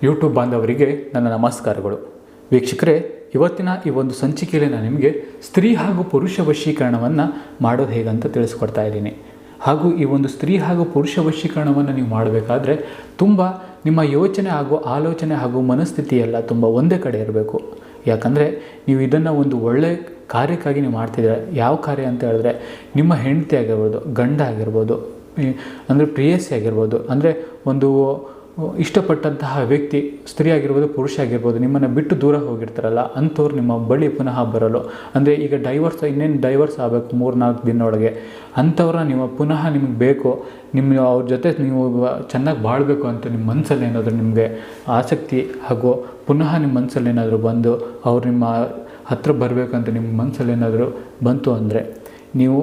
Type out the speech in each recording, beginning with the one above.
YouTube ಬಾಂಧವರಿಗೆ ನನ್ನ ನಮಸ್ಕಾರಗಳು. ವೀಕ್ಷಕರೇ, ಇವತ್ತಿನ ಈ ಒಂದು ಸಂಚಿಕೆಯಲ್ಲಿ ನಾನು ನಿಮಗೆ ಸ್ತ್ರೀ ಹಾಗೂ ಪುರುಷ ವಶೀಕರಣವನ್ನು ಮಾಡೋದು ಹೇಗಂತ ತಿಳಿಸ್ಕೊಡ್ತಾ ಇದ್ದೀನಿ. ಹಾಗೂ ಈ ಒಂದು ಸ್ತ್ರೀ ಹಾಗೂ ಪುರುಷ ವಶೀಕರಣವನ್ನು ನೀವು ಮಾಡಬೇಕಾದ್ರೆ ತುಂಬ ನಿಮ್ಮ ಯೋಚನೆ ಹಾಗೂ ಆಲೋಚನೆ ಹಾಗೂ ಮನಸ್ಥಿತಿ ಎಲ್ಲ ತುಂಬ ಒಂದೇ ಕಡೆ ಇರಬೇಕು. ಯಾಕಂದರೆ ನೀವು ಇದನ್ನು ಒಂದು ಒಳ್ಳೆಯ ಕಾರ್ಯಕ್ಕಾಗಿ ನೀವು ಮಾಡ್ತಿದ್ದೀರ. ಯಾವ ಕಾರ್ಯ ಅಂತ ಹೇಳಿದ್ರೆ, ನಿಮ್ಮ ಹೆಂಡತಿ ಆಗಿರ್ಬೋದು, ಗಂಡ ಆಗಿರ್ಬೋದು, ಅಂದರೆ ಪ್ರೇಯಸಿ ಆಗಿರ್ಬೋದು, ಅಂದರೆ ಒಂದು ಇಷ್ಟಪಟ್ಟಂತಹ ವ್ಯಕ್ತಿ, ಸ್ತ್ರೀ ಆಗಿರ್ಬೋದು ಪುರುಷ ಆಗಿರ್ಬೋದು, ನಿಮ್ಮನ್ನು ಬಿಟ್ಟು ದೂರ ಹೋಗಿರ್ತಾರಲ್ಲ ಅಂಥವ್ರು ನಿಮ್ಮ ಬಳಿ ಪುನಃ ಬರಲು, ಅಂದರೆ ಈಗ ಇನ್ನೇನು ಡೈವರ್ಸ್ ಆಗಬೇಕು 3-4 ದಿನ ಒಳಗೆ, ಅಂಥವ್ರನ್ನ ನೀವು ಪುನಃ ನಿಮಗೆ ಬೇಕು, ಅವ್ರ ಜೊತೆ ನೀವು ಚೆನ್ನಾಗಿ ಬಾಳಬೇಕು ಅಂತ ನಿಮ್ಮ ಮನಸ್ಸಲ್ಲಿ ಏನಾದರೂ ನಿಮಗೆ ಆಸಕ್ತಿ ಹಾಗೂ ಪುನಃ ನಿಮ್ಮ ಮನಸ್ಸಲ್ಲಿ ಏನಾದರೂ ಬಂದು ಅವ್ರು ನಿಮ್ಮ ಹತ್ರ ಬರಬೇಕಂತ ನಿಮ್ಮ ಮನಸ್ಸಲ್ಲಿ ಏನಾದರೂ ಬಂತು ಅಂದರೆ ನೀವು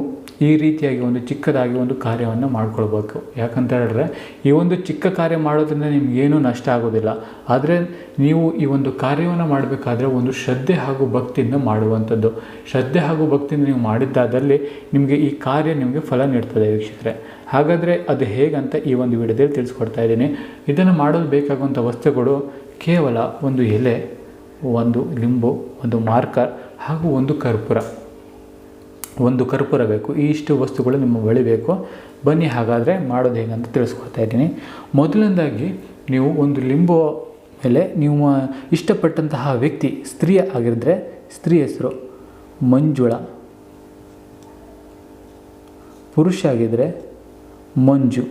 ಈ ರೀತಿಯಾಗಿ ಒಂದು ಚಿಕ್ಕದಾಗಿ ಒಂದು ಕಾರ್ಯವನ್ನು ಮಾಡ್ಕೊಳ್ಬೇಕು. ಯಾಕಂತ ಹೇಳಿದ್ರೆ, ಈ ಒಂದು ಚಿಕ್ಕ ಕಾರ್ಯ ಮಾಡೋದ್ರಿಂದ ನಿಮಗೇನೂ ನಷ್ಟ ಆಗೋದಿಲ್ಲ. ಆದರೆ ನೀವು ಈ ಒಂದು ಕಾರ್ಯವನ್ನು ಮಾಡಬೇಕಾದ್ರೆ ಒಂದು ಶ್ರದ್ಧೆ ಹಾಗೂ ಭಕ್ತಿಯಿಂದ ಮಾಡುವಂಥದ್ದು. ಶ್ರದ್ಧೆ ಹಾಗೂ ಭಕ್ತಿಯಿಂದ ನೀವು ಮಾಡಿದ್ದಾದಲ್ಲಿ ನಿಮಗೆ ಈ ಕಾರ್ಯ ನಿಮಗೆ ಫಲ ನೀಡ್ತದೆ ವೀಕ್ಷಕರೇ. ಹಾಗಾದರೆ ಅದು ಹೇಗಂತ ಈ ಒಂದು ವಿಡಿಯೋದಲ್ಲಿ ತಿಳಿಸ್ಕೊಡ್ತಾ ಇದ್ದೀನಿ. ಇದನ್ನು ಮಾಡಲು ಬೇಕಾಗುವಂಥ ವಸ್ತುಗಳು ಕೇವಲ ಒಂದು ಎಲೆ, ಒಂದು ಲಿಂಬು, ಒಂದು ಮಾರ್ಕರ್ ಹಾಗೂ ಒಂದು ಕರ್ಪೂರ ಬೇಕು. ಇಷ್ಟು ವಸ್ತುಗಳು ನಿಮ್ಮ ಬಳಿ ಬೇಕು. ಬನ್ನಿ ಹಾಗಾದರೆ ಮಾಡೋದು ಹೇಗಂತ ತಿಳಿಸ್ಕೊಡ್ತಾ ಇದ್ದೀನಿ. ಮೊದಲನೇದಾಗಿ ನೀವು ಒಂದು ಲಿಂಬು ಮೇಲೆ ನೀವು ಇಷ್ಟಪಟ್ಟಂತಹ ವ್ಯಕ್ತಿ, ಸ್ತ್ರೀ ಆಗಿದ್ದರೆ ಸ್ತ್ರೀ ಹೆಸರು ಮಂಜುಳ, ಪುರುಷ ಆಗಿದ್ದರೆ ಮಂಜು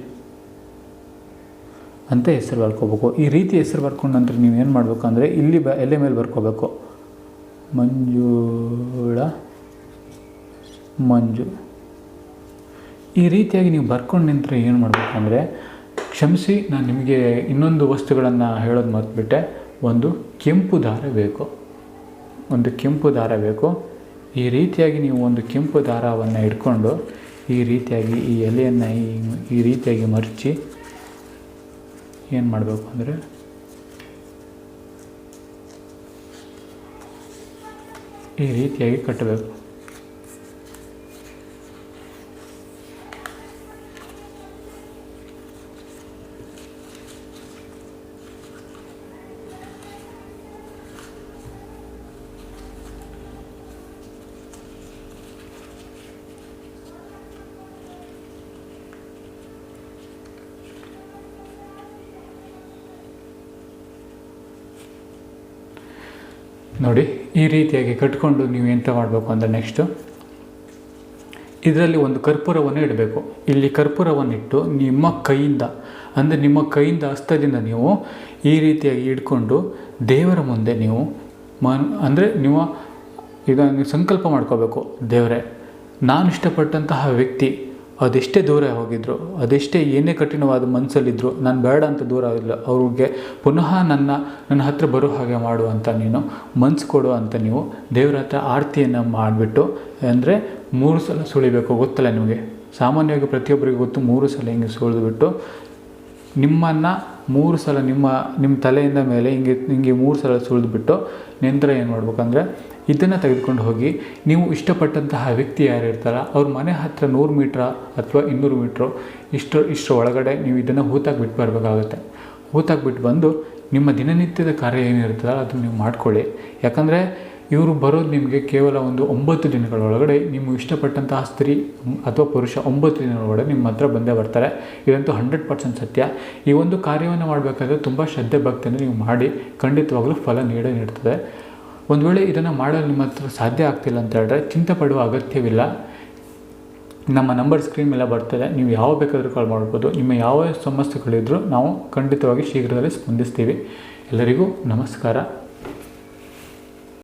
ಅಂತ ಹೆಸರು ಬರ್ಕೋಬೇಕು. ಈ ರೀತಿ ಹೆಸರು ಬರ್ಕೊಂಡ ನಂತರ ನೀವೇನು ಮಾಡಬೇಕು ಅಂದರೆ, ಇಲ್ಲಿ ಎಲೆ ಮೇಲೆ ಬರ್ಕೋಬೇಕು ಮಂಜು. ಈ ರೀತಿಯಾಗಿ ನೀವು ಬರ್ಕೊಂಡು ನಿಂತರೆ ಏನು ಮಾಡಬೇಕು ಅಂದರೆ, ಕ್ಷಮಿಸಿ ನಾನು ನಿಮಗೆ ಇನ್ನೊಂದು ವಸ್ತುಗಳನ್ನು ಹೇಳೋದು ಮರೆತುಬಿಟ್ಟೆ. ಒಂದು ಕೆಂಪು ದಾರ ಬೇಕು. ಈ ರೀತಿಯಾಗಿ ನೀವು ಒಂದು ಕೆಂಪು ದಾರವನ್ನು ಇಟ್ಕೊಂಡು ಈ ರೀತಿಯಾಗಿ ಈ ಎಲೆಯನ್ನು ಈ ರೀತಿಯಾಗಿ ಮಡಚಿ ಏನು ಮಾಡಬೇಕು ಅಂದರೆ, ಈ ರೀತಿಯಾಗಿ ಕಟ್ಟಬೇಕು. ನೋಡಿ, ಈ ರೀತಿಯಾಗಿ ಕಟ್ಕೊಂಡು ನೀವು ಎಂತ ಮಾಡಬೇಕು ಅಂದರೆ, ನೆಕ್ಸ್ಟು ಇದರಲ್ಲಿ ಒಂದು ಕರ್ಪೂರವನ್ನು ಇಡಬೇಕು. ಇಲ್ಲಿ ಕರ್ಪೂರವನ್ನಿಟ್ಟು ನಿಮ್ಮ ಕೈಯಿಂದ ಹಸ್ತದಿಂದ ನೀವು ಈ ರೀತಿಯಾಗಿ ಇಟ್ಕೊಂಡು ದೇವರ ಮುಂದೆ ನೀವು ನೀವು ಇದನ್ನು ಸಂಕಲ್ಪ ಮಾಡ್ಕೋಬೇಕು. ದೇವರೇ, ನಾನು ಇಷ್ಟಪಟ್ಟಂತಹ ವ್ಯಕ್ತಿ ಅದೆಷ್ಟೇ ದೂರ ಹೋಗಿದ್ರು, ಅದೆಷ್ಟೇ ಏನೇ ಕಠಿಣವಾದ ಮನಸ್ಸಲ್ಲಿದ್ದರು, ನಾನು ಬೇಡ ಅಂತ ದೂರ ಆಗಿಲ್ಲ, ಅವ್ರಿಗೆ ಪುನಃ ನನ್ನ ಹತ್ರ ಬರೋ ಹಾಗೆ ಮಾಡುವಂಥ ನೀನು ಮನಸ್ಸು ಕೊಡು ಅಂತ ನೀವು ದೇವರ ಹತ್ರ ಆರತಿಯನ್ನು ಮಾಡಿಬಿಟ್ಟು, ಅಂದರೆ 3 ಸಲ ಸುಳಿಬೇಕು. ಗೊತ್ತಲ್ಲ ನಿಮಗೆ, ಸಾಮಾನ್ಯವಾಗಿ ಪ್ರತಿಯೊಬ್ಬರಿಗೆ ಗೊತ್ತು. 3 ಸಲ ಹಿಂಗೆ ಸುಳಿದ್ಬಿಟ್ಟು ನಿಮ್ಮನ್ನು 3 ಸಲ ನಿಮ್ಮ ತಲೆಯಿಂದ ಮೇಲೆ ಹಿಂಗೆ 3 ಸಲ ಸುಳಿದ್ಬಿಟ್ಟು ನಂತರ ಏನು ಮಾಡ್ಬೇಕಂದ್ರೆ, ಇದನ್ನು ತೆಗೆದುಕೊಂಡು ಹೋಗಿ ನೀವು ಇಷ್ಟಪಟ್ಟಂತಹ ವ್ಯಕ್ತಿ ಯಾರು ಇರ್ತಾರ ಅವ್ರ ಮನೆ ಹತ್ರ 100 ಮೀಟ್ರ ಅಥವಾ 200 ಮೀಟ್ರು ಇಷ್ಟರ ಒಳಗಡೆ ನೀವು ಇದನ್ನು ಹೂತಾಗಿ ಬಿಟ್ಟು ಬರಬೇಕಾಗುತ್ತೆ. ಹೂತಾಗಿ ಬಿಟ್ಟು ಬಂದು ನಿಮ್ಮ ದಿನನಿತ್ಯದ ಕಾರ್ಯ ಏನಿರ್ತದೆ ಅದನ್ನು ನೀವು ಮಾಡ್ಕೊಳ್ಳಿ. ಯಾಕಂದರೆ ಇವರು ಬರೋದು ನಿಮಗೆ ಕೇವಲ ಒಂದು 9 ದಿನಗಳೊಳಗಡೆ ನಿಮಗೆ ಇಷ್ಟಪಟ್ಟಂತಹ ಸ್ತ್ರೀ ಅಥವಾ ಪುರುಷ 9 ದಿನಗಳೊಳಗಡೆ ನಿಮ್ಮ ಹತ್ರ ಬಂದೇ ಬರ್ತಾರೆ. ಇದಂತೂ 100% ಸತ್ಯ. ಈ ಒಂದು ಕಾರ್ಯವನ್ನು ಮಾಡಬೇಕಾದ್ರೆ ತುಂಬ ಶ್ರದ್ಧೆ ಭಕ್ತಿಯನ್ನು ನೀವು ಮಾಡಿ ಖಂಡಿತವಾಗಲೂ ಫಲ ನೀಡ್ತದೆ. ಒಂದು ವೇಳೆ ಇದನ್ನು ಮಾಡಲು ನಿಮ್ಮ ಹತ್ರ ಸಾಧ್ಯ ಆಗ್ತಿಲ್ಲ ಅಂತ ಹೇಳಿದ್ರೆ ಚಿಂತೆ ಪಡುವ ಅಗತ್ಯವಿಲ್ಲ. ನಮ್ಮ ನಂಬರ್ ಸ್ಕ್ರೀನ್ ಮೇಲೆ ಬರ್ತದೆ, ನೀವು ಯಾವ ಬೇಕಾದರೂ ಕಾಲ್ ಮಾಡ್ಬೋದು. ನಿಮ್ಮ ಯಾವ ಸಮಸ್ಯೆಗಳಿದ್ರೂ ನಾವು ಖಂಡಿತವಾಗಿ ಶೀಘ್ರದಲ್ಲೇ ಸ್ಪಂದಿಸ್ತೀವಿ. ಎಲ್ಲರಿಗೂ ನಮಸ್ಕಾರ.